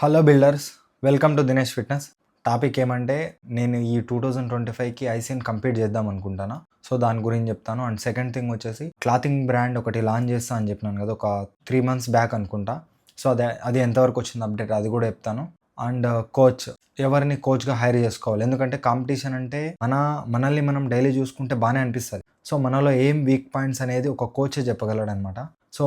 Hello builders, welcome to Dinesh fitness. Topic ఏమంటే నేను ఈ 2025కి ఐసీఎన్ కంప్లీట్ చేద్దాం అనుకుంటాను. సో దాని గురించి చెప్తాను. అండ్ సెకండ్ థింగ్ వచ్చేసి క్లాతింగ్ బ్రాండ్ ఒకటి లాంచ్ చేస్తా అని చెప్పినాను కదా, ఒక 3 months బ్యాక్ అనుకుంటా. సో అది ఎంతవరకు వచ్చింది అప్డేట్ అది కూడా చెప్తాను. అండ్ కోచ్, ఎవరిని కోచ్గా హైర్ చేసుకోవాలి, ఎందుకంటే కాంపిటీషన్ అంటే మనల్ని మనం డైలీ చూసుకుంటే బాగానే అనిపిస్తుంది. సో మనలో ఏం వీక్ పాయింట్స్ అనేది ఒక కోచే చెప్పగలడు అనమాట. సో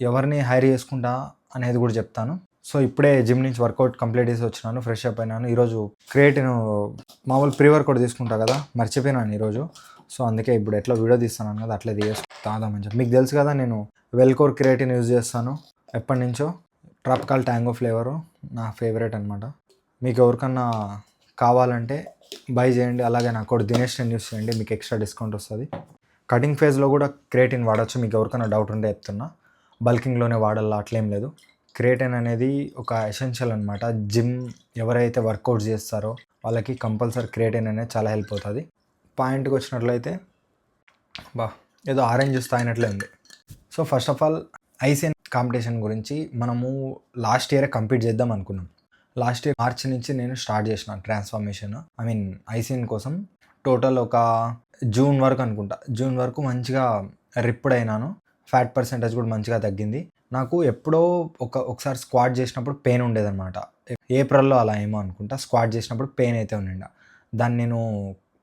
ఎవరిని హైర్ చేసుకుంటా అనేది కూడా చెప్తాను. సో ఇప్పుడే జిమ్ నుంచి వర్కౌట్ కంప్లీట్ చేసి వచ్చినాను, ఫ్రెష్ అప్ అయినాను. ఈరోజు క్రియేటిన్ మామూలు ప్రీ వర్కౌట్ తీసుకుంటా కదా, మర్చిపోయినాను ఈరోజు. సో అందుకే ఇప్పుడు ఎట్లా వీడియో తీస్తున్నాను కదా, అట్లా తాగుదామని చెప్పి. మీకు తెలుసు కదా, నేను వెల్కోర్ క్రియేటిన్ యూజ్ చేస్తాను ఎప్పటి నుంచో. ట్రాపికల్ ట్యాంగో ఫ్లేవరు నా ఫేవరెట్ అనమాట. మీకు ఎవరికన్నా కావాలంటే బై చేయండి, అలాగే నా కోడ్ దినేష్ యూస్ చేయండి, మీకు ఎక్స్ట్రా డిస్కౌంట్ వస్తుంది. కటింగ్ ఫేజ్లో కూడా క్రియేటిన్ వాడచ్చు, మీకు ఎవరికైనా డౌట్ ఉంటే చెప్తున్నా. బల్కింగ్లోనే వాడాలా అట్లేం లేదు. క్రియేటిన్ అనేది ఒక ఎసెన్షియల్ అనమాట. జిమ్ ఎవరైతే వర్కౌట్ చేస్తారో వాళ్ళకి కంపల్సరీ క్రియేటిన్ అనేది చాలా హెల్ప్ అవుతుంది. పాయింట్కి వచ్చినట్లయితే ఏదో ఆరెంజ్ జ్యూస్ తాగినట్లే ఉంది. So first of all ICN competition గురించి మనము లాస్ట్ ఇయర్ కంప్లీట్ చేద్దాం అనుకున్నాం. లాస్ట్ ఇయర్ మార్చ్ నుంచి నేను స్టార్ట్ చేసిన ట్రాన్స్ఫర్మేషన్, ఐసీఎన్ కోసం. టోటల్ ఒక జూన్ వరకు అనుకుంటా, జూన్ వరకు మంచిగా రిప్డ్ అయినాను. ఫ్యాట్ పర్సెంటేజ్ కూడా మంచిగా తగ్గింది. నాకు ఎప్పుడో ఒకసారి స్క్వాట్ చేసినప్పుడు పెయిన్ ఉండేదన్నమాట. ఏప్రిల్లో అలా ఏమో అనుకుంటా, స్క్వాట్ చేసినప్పుడు పెయిన్ అయితే ఉండిండా. దాన్ని నేను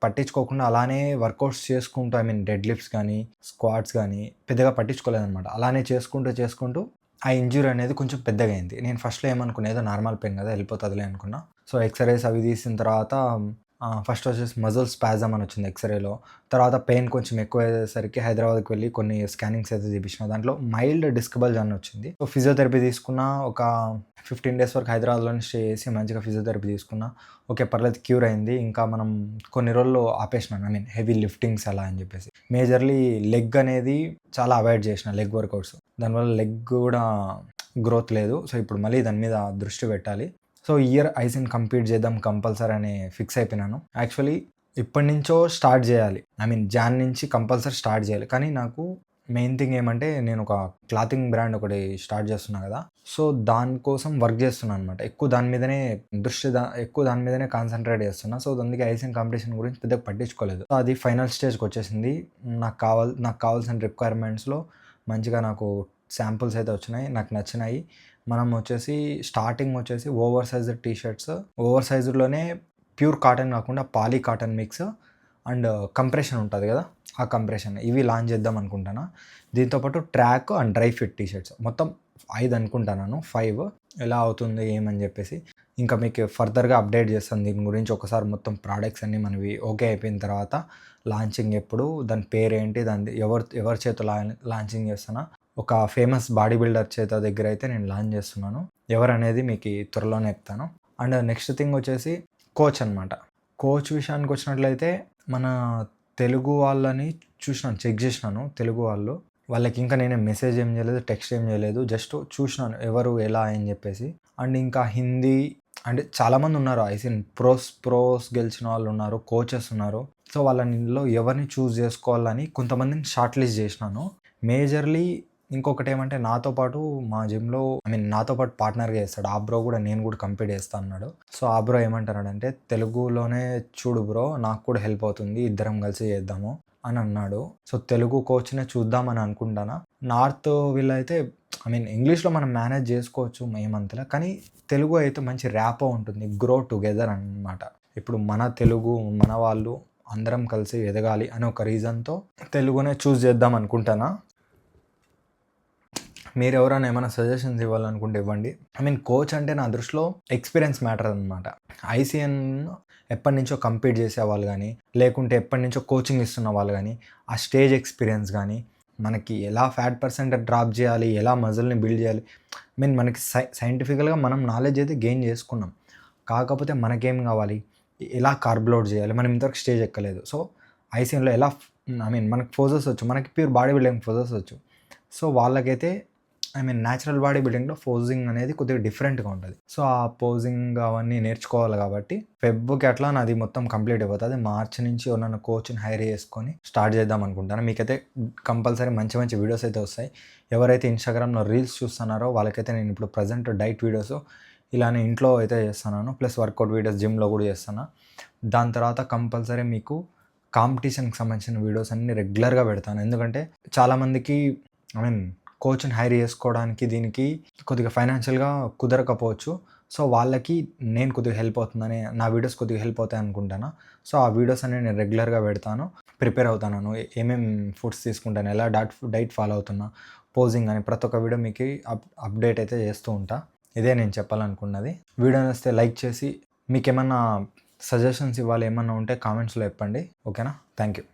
పట్టించుకోకుండా అలానే వర్కౌట్స్ చేసుకుంటూ, డెడ్ లిఫ్ట్స్ కానీ స్క్వాట్స్ కానీ పెద్దగా పట్టించుకోలేదన్నమాట. అలానే చేసుకుంటూ ఆ ఇంజ్యూరీ అనేది కొంచెం పెద్దగా అయింది. నేను ఫస్ట్లో ఏమనుకున్నా, ఏదో నార్మల్ పెయిన్ కదా వెళ్ళిపోతుందిలే అనుకున్నా. సో ఎక్స్రేస్ అవి తీసిన తర్వాత ఫస్ట్ వచ్చేసి మజిల్ స్పాజమ్ అని వచ్చింది ఎక్స్రేలో. తర్వాత పెయిన్ కొంచెం ఎక్కువ అయ్యేసరికి హైదరాబాద్కి వెళ్ళి కొన్ని స్కానింగ్స్ అయితే తీపించిన. దాంట్లో మైల్డ్ డిస్క్ బల్జ్ అని వచ్చింది. సో ఫిజియోథెరపీ తీసుకున్న, ఒక 15 days వరకు హైదరాబాద్లోనే స్టే చేసి మంచిగా ఫిజియోథెరపీ తీసుకున్నా. ఓకే, పర్లేదు, క్యూర్ అయింది. ఇంకా మనం కొన్ని రోజులు ఆపేసినాను, హెవీ లిఫ్టింగ్స్ అలా అని చెప్పేసి. మేజర్లీ లెగ్ అనేది చాలా అవాయిడ్ చేసిన, లెగ్ వర్కౌట్స్. దానివల్ల లెగ్ కూడా గ్రోత్ లేదు. సో ఇప్పుడు మళ్ళీ దాని మీద దృష్టి పెట్టాలి. సో ఇయర్ ఐసీఎన్ కంప్లీట్ చేద్దాం కంపల్సరీ అని ఫిక్స్ అయిపోయినాను. యాక్చువల్లీ ఇప్పటి నుంచో స్టార్ట్ చేయాలి, జాన్ నుంచి కంపల్సరీ స్టార్ట్ చేయాలి. కానీ నాకు మెయిన్ థింగ్ ఏమంటే, నేను ఒక క్లాతింగ్ బ్రాండ్ ఒకటి స్టార్ట్ చేస్తున్నా కదా, సో దానికోసం వర్క్ చేస్తున్నాను అనమాట. ఎక్కువ దాని మీదనే కాన్సన్ట్రేట్ చేస్తున్నా. సో అందుకే ఐసీఎన్ కాంపిటీషన్ గురించి పెద్దగా పట్టించుకోలేదు. సో అది ఫైనల్ స్టేజ్కి వచ్చేసింది. నాకు కావాల్సిన రిక్వైర్మెంట్స్లో మంచిగా నాకు శాంపుల్స్ అయితే వచ్చినాయి, నాకు నచ్చినాయి. మనం వచ్చేసి స్టార్టింగ్ వచ్చేసి ఓవర్ సైజ్డ్ టీషర్ట్స్, ఓవర్ సైజ్డ్లోనే ప్యూర్ కాటన్ కాకుండా poly cotton mix and compression ఉంటుంది కదా, ఆ కంప్రెషన్ ఇవి లాంచ్ చేద్దాం అనుకుంటాను. దీంతోపాటు track and dry fit t-shirts మొత్తం 5 అనుకుంటున్నాను. 5 ఎలా అవుతుంది ఏమని చెప్పేసి ఇంకా మీకు ఫర్దర్గా అప్డేట్ చేస్తాను దీని గురించి. ఒకసారి మొత్తం ప్రోడక్ట్స్ అన్నీ మనవి ఓకే అయిపోయిన తర్వాత లాంచింగ్ ఎప్పుడు, దాని పేరు ఏంటి, దాని ఎవరి చేతిలో లాంచింగ్ చేస్తున్నా, ఒక ఫేమస్ బాడీ బిల్డర్ చేత దగ్గర అయితే నేను లాంచ్ చేస్తున్నాను. ఎవరనేది మీకు త్వరలోనే చెప్తాను. అండ్ నెక్స్ట్ థింగ్ వచ్చేసి కోచ్ అనమాట. కోచ్ విషయానికి వచ్చినట్లయితే మన తెలుగు వాళ్ళని చెక్ చేసినాను. తెలుగు వాళ్ళకి ఇంకా నేనే మెసేజ్ ఏం చేయలేదు, టెక్స్ట్ ఏం చేయలేదు, జస్ట్ చూసినాను ఎవరు ఎలా అని చెప్పేసి. అండ్ ఇంకా హిందీ అంటే చాలామంది ఉన్నారు, ఐసీఎన్ ప్రోస్ గెలిచిన వాళ్ళు ఉన్నారు, కోచెస్ ఉన్నారు. సో వాళ్ళనిలో ఎవరిని చూస్ చేసుకోవాలని కొంతమందిని షార్ట్ లిస్ట్ చేసినాను. మేజర్లీ ఇంకొకటి ఏమంటే, నాతో పాటు మా జిమ్లో నాతో పాటు పార్ట్నర్గా చేస్తాడు ఆ బ్రో కూడా, నేను కూడా కంప్లీట్ చేస్తా అన్నాడు. సో ఆ బ్రో ఏమంటారంటే, తెలుగులోనే చూడు బ్రో, నాకు కూడా హెల్ప్ అవుతుంది, ఇద్దరం కలిసి చేద్దాము అని అన్నాడు. సో తెలుగు కోచ్నే చూద్దామని అనుకుంటానా. నార్త్ వీళ్ళైతే ఇంగ్లీష్లో మనం మేనేజ్ చేసుకోవచ్చు ఏమంతలా, కానీ తెలుగు అయితే మంచి ర్యాపో ఉంటుంది, గ్రో టుగెదర్ అన్నమాట. ఇప్పుడు మన తెలుగు మన వాళ్ళు అందరం కలిసి ఎదగాలి అనే ఒక రీజన్తో తెలుగునే చూస్ చేద్దాం అనుకుంటానా. మీరు ఎవరైనా ఏమైనా సజెషన్స్ ఇవ్వాలనుకుంటే ఇవ్వండి. కోచ్ అంటే నా దృష్టిలో ఎక్స్పీరియన్స్ మ్యాటర్ అనమాట. ఐసీఎన్ ఎప్పటి నుంచో కంప్లీట్ చేసే వాళ్ళు కానీ, లేకుంటే ఎప్పటి నుంచో కోచింగ్ ఇస్తున్న వాళ్ళు కానీ, ఆ స్టేజ్ ఎక్స్పీరియన్స్ కానీ, మనకి ఎలా ఫ్యాట్ పర్సెంట్ డ్రాప్ చేయాలి, ఎలా మజిల్ని బిల్డ్ చేయాలి, మనకి సైంటిఫికల్గా మనం నాలెడ్జ్ అయితే గెయిన్ చేసుకున్నాం. కాకపోతే మనకేం కావాలి, ఎలా కార్బ్ లోడ్ చేయాలి, మనం ఇంతవరకు స్టేజ్ ఎక్కలేదు. సో ఐసీఎన్లో ఎలా మనకి ఫోజెస్ వచ్చు, మనకి ప్యూర్ బాడీ బిల్డింగ్ ఫోజెస్ వచ్చు. సో వాళ్ళకైతే న్యాచురల్ బాడీ బిల్డింగ్లో పోజింగ్ అనేది కొద్దిగా డిఫరెంట్గా ఉంటుంది. సో ఆ పోజింగ్ అవన్నీ నేర్చుకోవాలి కాబట్టి ఫెబ్కి అట్లా నాది మొత్తం కంప్లీట్ అయిపోతుంది. మార్చి నుంచి నన్ను కోచ్ని హైర్ చేసుకొని స్టార్ట్ చేద్దాం అనుకుంటాను. మీకైతే కంపల్సరీ మంచి మంచి వీడియోస్ అయితే వస్తాయి. ఎవరైతే ఇన్స్టాగ్రామ్లో రీల్స్ చూస్తున్నారో వాళ్ళకైతే నేను ఇప్పుడు ప్రజెంట్ డైట్ వీడియోస్ ఇలానే ఇంట్లో అయితే చేస్తున్నాను. ప్లస్ వర్కౌట్ వీడియోస్ జిమ్‌లో కూడా చేస్తున్నా. దాని తర్వాత కంపల్సరీ మీకు కాంపిటీషన్‌కి సంబంధించిన వీడియోస్ అన్నీ రెగ్యులర్‌గా పెడతాను. ఎందుకంటే చాలామందికి ఐ మీన్ కోచ్‌ని హైర్ చేసుకోవడానికి దీనికి కొద్దిగా ఫైనాన్షియల్‌గా కుదరకపోవచ్చు. సో, వాళ్ళకి నేను కొద్దిగా హెల్ప్ అవుతుందని నా వీడియోస్ కొద్దిగా హెల్ప్ అవుతాయి అనుకుంటాను. సో, ఆ వీడియోస్ అనేవి నేను రెగ్యులర్‌గా పెడతాను. ప్రిపేర్ అవుతాను. ఏమేం ఫుడ్స్ తీసుకుంటాను, ఎలా డైట్ ఫాలో అవుతున్నా, పోజింగ్ అని ప్రతి ఒక్క వీడియో మీకు అప్డేట్ అయితే చేస్తూ ఉంటా. ఇదే నేను చెప్పాలనుకున్నది. వీడియో నచ్చితే లైక్ చేసి మీకేమన్నా సజెషన్స్ ఇవ్వాలి ఏమన్నా ఉంటే కామెంట్స్‌లో చెప్పండి. ఓకేనా? Thank you.